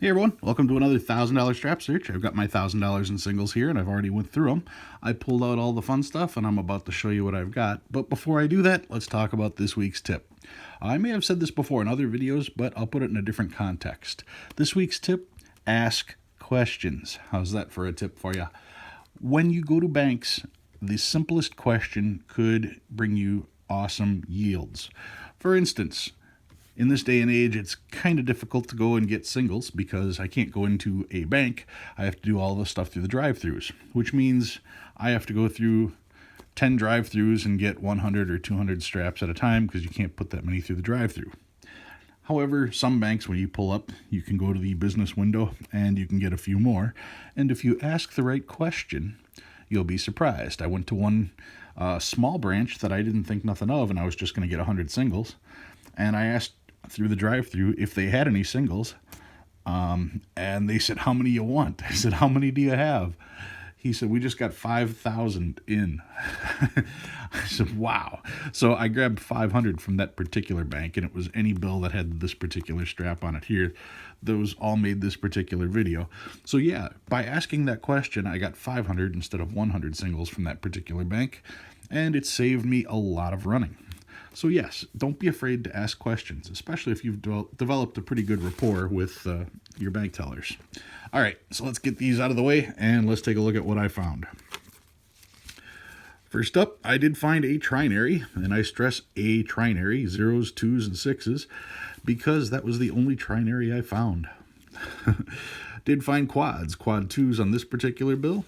Hey everyone, welcome to another $1,000 strap search. I've got my $1,000 in singles here and I've already went through them. I pulled out all the fun stuff and I'm about to show you what I've got. But before I do that, let's talk about this week's tip. I may have said this before in other videos, but I'll put it in a different context. This week's tip, ask questions. How's that for a tip for you? When you go to banks, the simplest question could bring you awesome yields. For instance, in this day and age, it's kind of difficult to go and get singles because I can't go into a bank. I have to do all the stuff through the drive-thrus, which means I have to go through 10 drive-thrus and get 100 or 200 straps at a time because you can't put that many through the drive-thru. However, some banks, when you pull up, you can go to the business window and you can get a few more. And if you ask the right question, you'll be surprised. I went to one small branch that I didn't think nothing of, and I was just going to get 100 singles. And I asked through the drive-thru if they had any singles, and they said, "How many you want?" I said, "How many do you have?" He said, "We just got 5,000 in." I said, "Wow." So I grabbed 500 from that particular bank, and it was any bill that had this particular strap on it here. Those all made this particular video. So yeah, by asking that question, I got 500 instead of 100 singles from that particular bank, and it saved me a lot of running. So yes, don't be afraid to ask questions, especially if you've developed a pretty good rapport with your bank tellers. All right, so let's get these out of the way and let's take a look at what I found. First up, I did find a trinary, and I stress a trinary, 0s, 2s, and 6s, because that was the only trinary I found. Did find quads, quad 2s on this particular bill,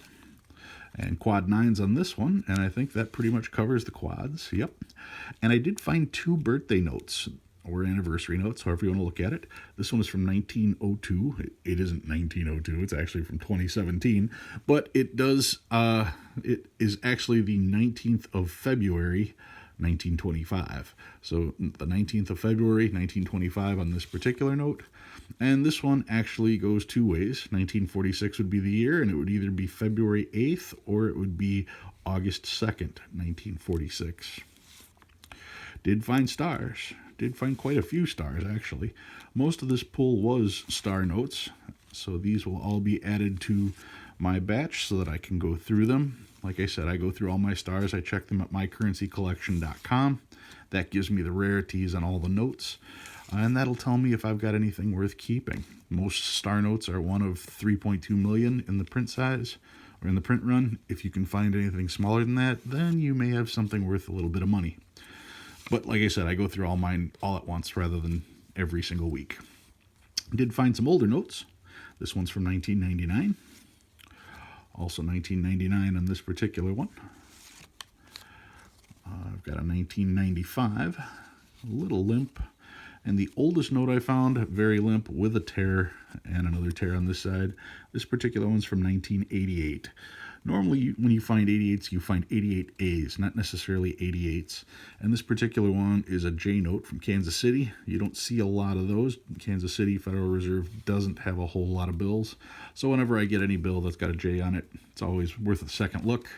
and quad 9s on this one, and I think that pretty much covers the quads. Yep. And I did find 2 birthday notes, or anniversary notes, however you want to look at it. This one is from 1902. It isn't 1902, it's actually from 2017, but it is actually the 19th of February, 1925. So the 19th of February, 1925 on this particular note. And this one actually goes 2 ways. 1946 would be the year, and it would either be February 8th or it would be August 2nd, 1946. Did find stars. Did find quite a few stars, actually. Most of this pull was star notes, so these will all be added to my batch so that I can go through them. Like I said, I go through all my stars. I check them at mycurrencycollection.com. That gives me the rarities on all the notes, and that'll tell me if I've got anything worth keeping. Most star notes are one of 3.2 million in the print size, or in the print run. If you can find anything smaller than that, then you may have something worth a little bit of money. But like I said, I go through all mine all at once rather than every single week. Did find some older notes. This one's from 1999. Also 1999 on this particular one. I've got a 1995, a little limp. And the oldest note I found, very limp, with a tear and another tear on this side. This particular one's from 1988. Normally, when you find 88s, you find 88As, not necessarily 88s. And this particular one is a J note from Kansas City. You don't see a lot of those. Kansas City Federal Reserve doesn't have a whole lot of bills. So whenever I get any bill that's got a J on it, it's always worth a second look.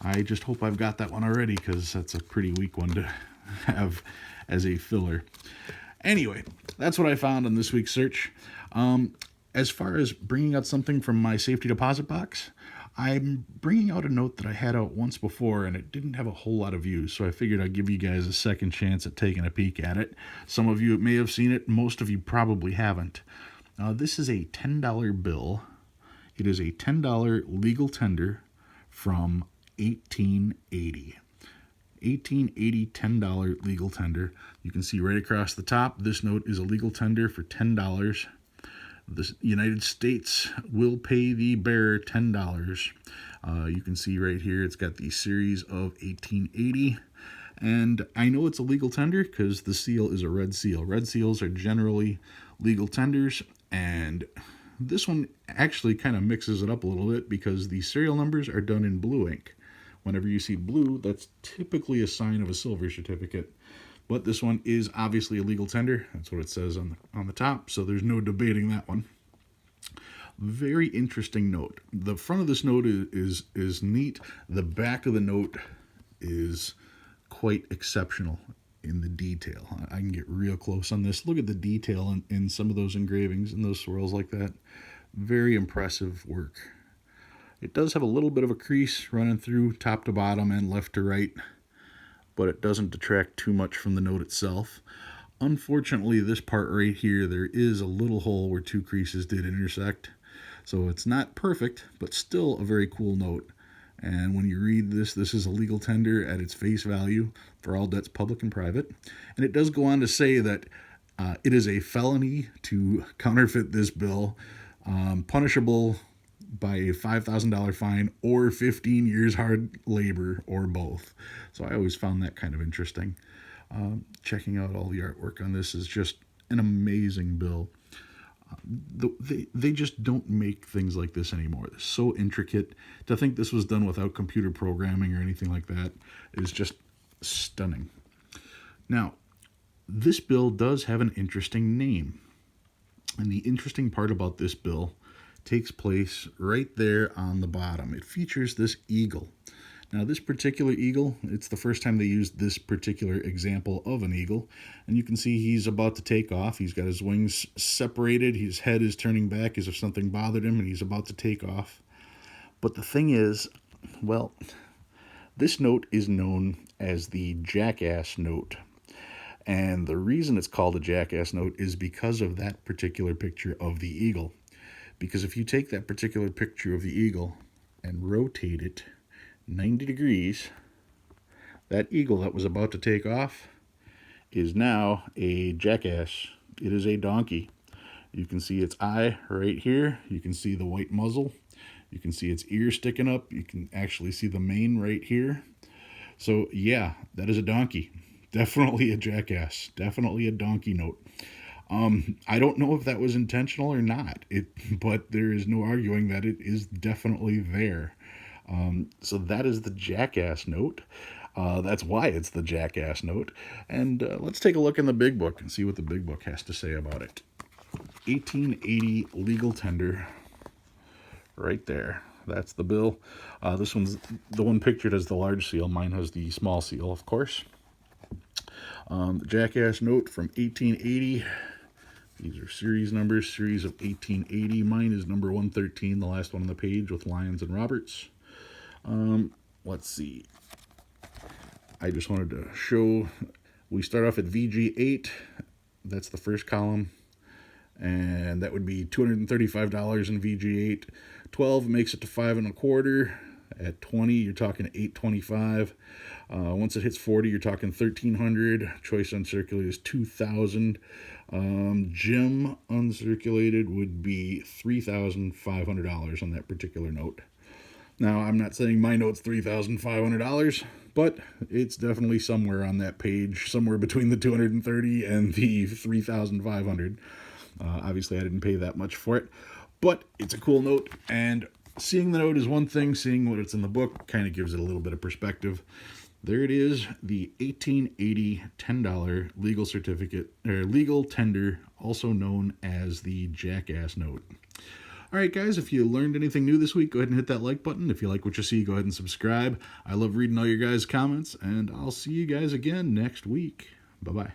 I just hope I've got that one already, because that's a pretty weak one to have as a filler. Anyway, that's what I found on this week's search. As far as bringing out something from my safety deposit box, I'm bringing out a note that I had out once before, and it didn't have a whole lot of views, so I figured I'd give you guys a second chance at taking a peek at it. Some of you may have seen it, most of you probably haven't. This is a $10 bill. It is a $10 legal tender from 1880. 1880 $10 legal tender. You can see right across the top, this note is a legal tender for $10. The United States will pay the bearer $10. You can see right here, it's got the series of 1880. And I know it's a legal tender because the seal is a red seal. Red seals are generally legal tenders, and this one actually kind of mixes it up a little bit because the serial numbers are done in blue ink. Whenever you see blue, that's typically a sign of a silver certificate. But this one is obviously a legal tender. That's what it says on the top, so there's no debating that one. Very interesting note. The front of this note is neat. The back of the note is quite exceptional in the detail. I can get real close on this. Look at the detail in some of those engravings and those swirls like that. Very impressive work. It does have a little bit of a crease running through top to bottom and left to right, but it doesn't detract too much from the note itself. Unfortunately, this part right here, there is a little hole where two creases did intersect. So it's not perfect, but still a very cool note. And when you read this, this is a legal tender at its face value for all debts public and private. And it does go on to say that it is a felony to counterfeit this bill, punishable by a $5,000 fine or 15 years hard labor or both. So I always found that kind of interesting. Checking out all the artwork on this is just an amazing bill. They just don't make things like this anymore. They're so intricate. To think this was done without computer programming or anything like that is just stunning. Now, this bill does have an interesting name. And the interesting part about this bill takes place right there on the bottom. It features this eagle. Now, this particular eagle, it's the first time they used this particular example of an eagle. And you can see he's about to take off. He's got his wings separated. His head is turning back as if something bothered him, and he's about to take off. But the thing is, well, this note is known as the Jackass note. And the reason it's called a Jackass note is because of that particular picture of the eagle. Because if you take that particular picture of the eagle and rotate it 90 degrees, that eagle that was about to take off is now a jackass. It is a donkey. You can see its eye right here. You can see the white muzzle. You can see its ear sticking up. You can actually see the mane right here. So yeah, that is a donkey. Definitely a jackass. Definitely a donkey note. I don't know if that was intentional or not, but there is no arguing that it is definitely there. So that is the Jackass note. That's why it's the Jackass note. And let's take a look in the big book and see what the big book has to say about it. 1880 legal tender. Right there. That's the bill. This one's the one pictured as the large seal. Mine has the small seal, of course. The Jackass note from 1880. These are series numbers, series of 1880. Mine is number 113, the last one on the page with Lyons and Roberts. Let's see. I just wanted to show, we start off at VG8. That's the first column. And that would be $235 in VG8. 12 makes it to 5 1/4. At 20, you're talking $825. Once it hits 40, you're talking $1,300. Choice uncirculated is $2,000. Gem uncirculated would be $3,500 on that particular note. Now, I'm not saying my note's $3,500, but it's definitely somewhere on that page, somewhere between the $230 and the $3,500. Obviously, I didn't pay that much for it, but it's a cool note, and seeing the note is one thing. Seeing what it's in the book kind of gives it a little bit of perspective. There it is, the 1880 $10 legal certificate, or legal tender, also known as the Jackass note. All right, guys, if you learned anything new this week, go ahead and hit that like button. If you like what you see, go ahead and subscribe. I love reading all your guys' comments, and I'll see you guys again next week. Bye-bye.